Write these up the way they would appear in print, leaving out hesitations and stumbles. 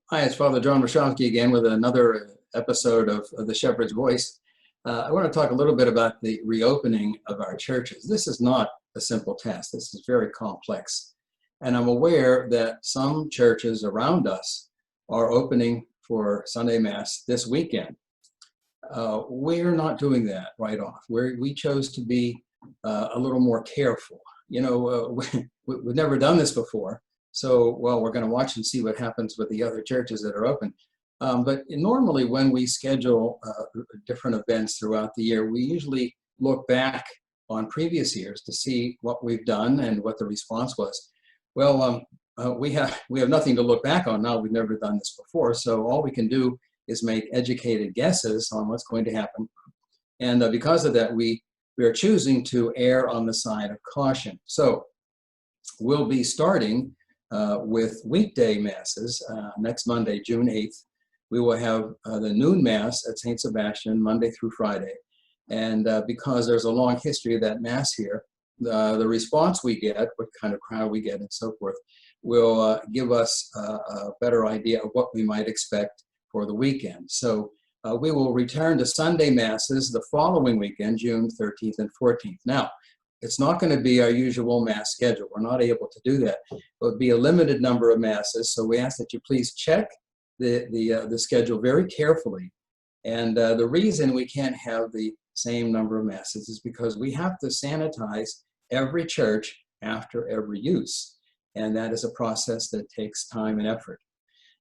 Hi, it's Father John Rushofsky again with another episode of The Shepherd's Voice. I want to talk a little bit about the reopening of our churches. This is not a simple task. This is very complex. And I'm aware that some churches around us are opening for Sunday Mass this weekend. We're not doing that right off. We chose to be a little more careful. We've never done this before. So, well, we're going to watch and see what happens with the other churches that are open. But normally when we schedule different events throughout the year, we usually look back on previous years to see what we've done and what the response was. Well, we have nothing to look back on now. We've never done this before. So all we can do is make educated guesses on what's going to happen. And because of that, we are choosing to err on the side of caution. So we'll be starting with weekday masses next Monday, June 8th. We will have the noon mass at St. Sebastian, Monday through Friday. And because there's a long history of that mass here, the response we get, what kind of crowd we get and so forth, will give us a better idea of what we might expect for the weekend. So we will return to Sunday masses the following weekend, June 13th and 14th. Now, it's not going to be our usual mass schedule. We're not able to do that. It would be a limited number of masses, so we ask that you please check the schedule very carefully. And the reason we can't have the same number of masses is because we have to sanitize every church after every use. And that is a process that takes time and effort.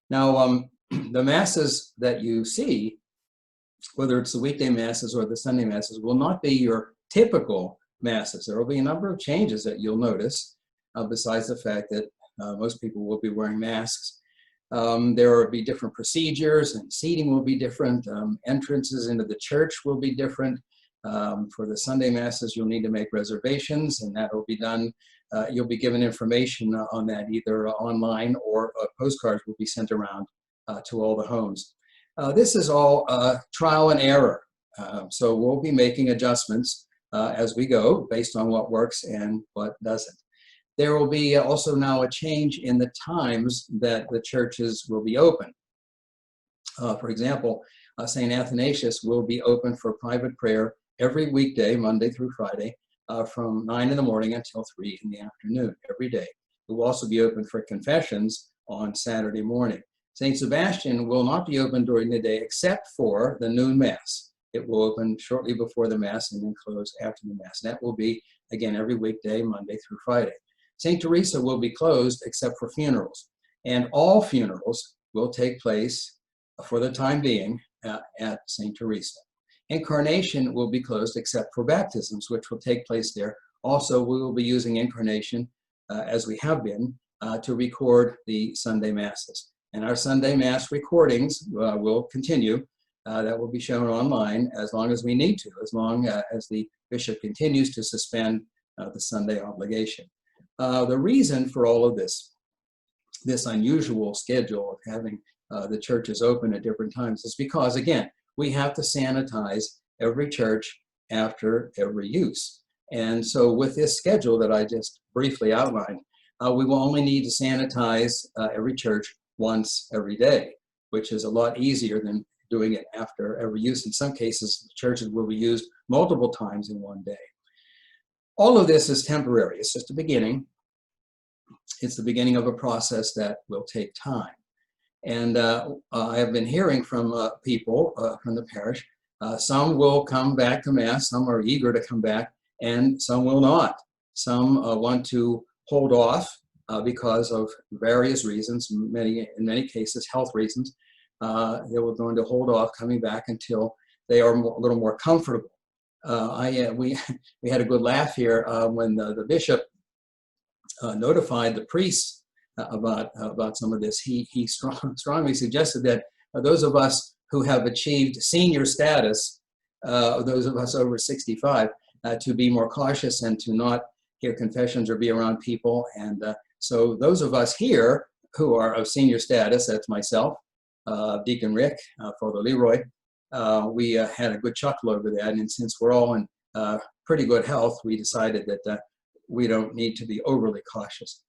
Now, the masses that you see, whether it's the weekday masses or the Sunday masses, will not be your typical masses. There will be a number of changes that you'll notice, besides the fact that most people will be wearing masks. There will be different procedures, and seating will be different. Entrances into the church will be different. For the Sunday masses, you'll need to make reservations, and that will be done. You'll be given information on that either online, or postcards will be sent around to all the homes. This is all trial and error. So we'll be making adjustments as we go based on what works and what doesn't. There will be also now a change in the times that the churches will be open. For example, St. Athanasius will be open for private prayer every weekday, Monday through Friday, from 9 in the morning until 3 in the afternoon, every day. It will also be open for confessions on Saturday morning. St. Sebastian will not be open during the day except for the noon Mass. It will open shortly before the Mass and then close after the Mass. And that will be, again, every weekday, Monday through Friday. St. Teresa will be closed except for funerals. And all funerals will take place, for the time being, at St. Teresa. Incarnation will be closed except for baptisms, which will take place there. Also, we will be using Incarnation, as we have been, to record the Sunday Masses. And our Sunday Mass recordings will continue. That will be shown online as long as we need to, as long as the bishop continues to suspend the Sunday obligation. The reason for all of this unusual schedule of having the churches open at different times is because, again, we have to sanitize every church after every use. And so with this schedule that I just briefly outlined, we will only need to sanitize every church once every day, which is a lot easier than doing it after every use. In some cases, churches will be used multiple times in one day. All of this is temporary. It's just a beginning. It's the beginning of a process that will take time. And I have been hearing from people from the parish. Some will come back to Mass, some are eager to come back, and some will not. Some want to hold off because of various reasons, in many cases health reasons. They were going to hold off coming back until they are a little more comfortable. We had a good laugh here when the bishop notified the priests about some of this. He strongly suggested that those of us who have achieved senior status, those of us over 65, to be more cautious and to not hear confessions or be around people. And so those of us here who are of senior status, that's myself, Deacon Rick, Father Leroy, we had a good chuckle over that. And since we're all in pretty good health, we decided that we don't need to be overly cautious.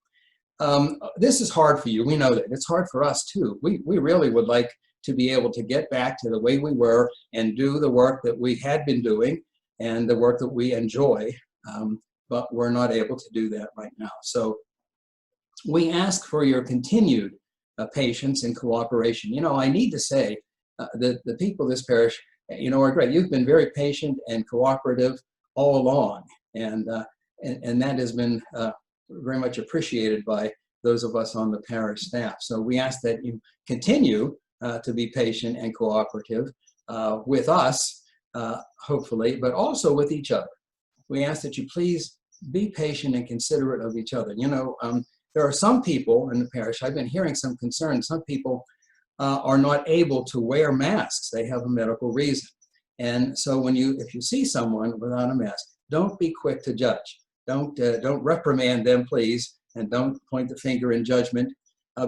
This is hard for you. We know that. It's hard for us too. We really would like to be able to get back to the way we were and do the work that we had been doing and the work that we enjoy, but we're not able to do that right now. So we ask for your continued patience and cooperation. You know, I need to say that the people of this parish, you know, are great. You've been very patient and cooperative all along, and that has been very much appreciated by those of us on the parish staff. So we ask that you continue to be patient and cooperative with us, hopefully, but also with each other. We ask that you please be patient and considerate of each other. You know, there are some people in the parish, I've been hearing some concerns, some people are not able to wear masks. They have a medical reason. And so if you see someone without a mask, don't be quick to judge. Don't reprimand them, please, and don't point the finger in judgment,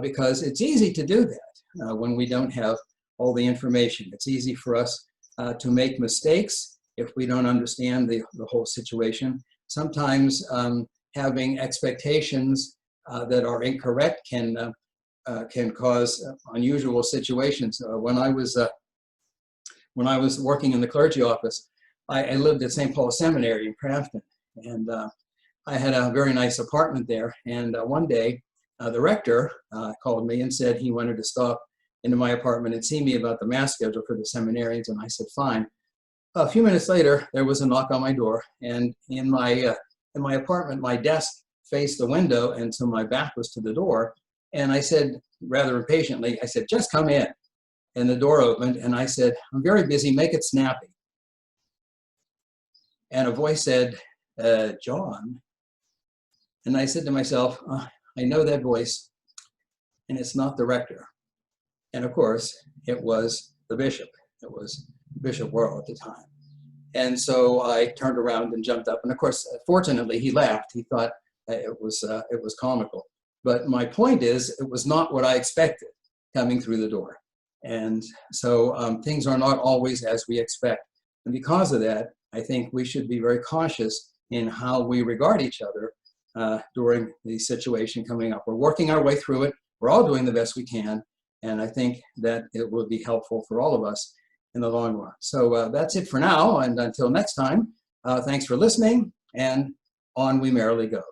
because it's easy to do that when we don't have all the information. It's easy for us to make mistakes if we don't understand the whole situation. Sometimes having expectations that are incorrect can cause unusual situations. When I was working in the clergy office, I lived at St. Paul Seminary in Crafton, and I had a very nice apartment there. And one day, the rector called me and said he wanted to stop into my apartment and see me about the mass schedule for the seminarians, and I said, fine. A few minutes later, there was a knock on my door, and in my apartment, my desk faced the window, and so my back was to the door. And I said, rather impatiently, I said, just come in. And the door opened, and I said, I'm very busy, make it snappy. And a voice said, John. And I said to myself, I know that voice, and it's not the rector. And of course, it was the bishop. It was Bishop Worrell at the time. And so I turned around and jumped up. And of course, fortunately, he laughed. He thought it was comical. But my point is, it was not what I expected coming through the door. And so things are not always as we expect. And because of that, I think we should be very cautious in how we regard each other during the situation coming up. We're working our way through it. We're all doing the best we can. And I think that it will be helpful for all of us in the long run. So that's it for now. And until next time, thanks for listening, and on we merrily go.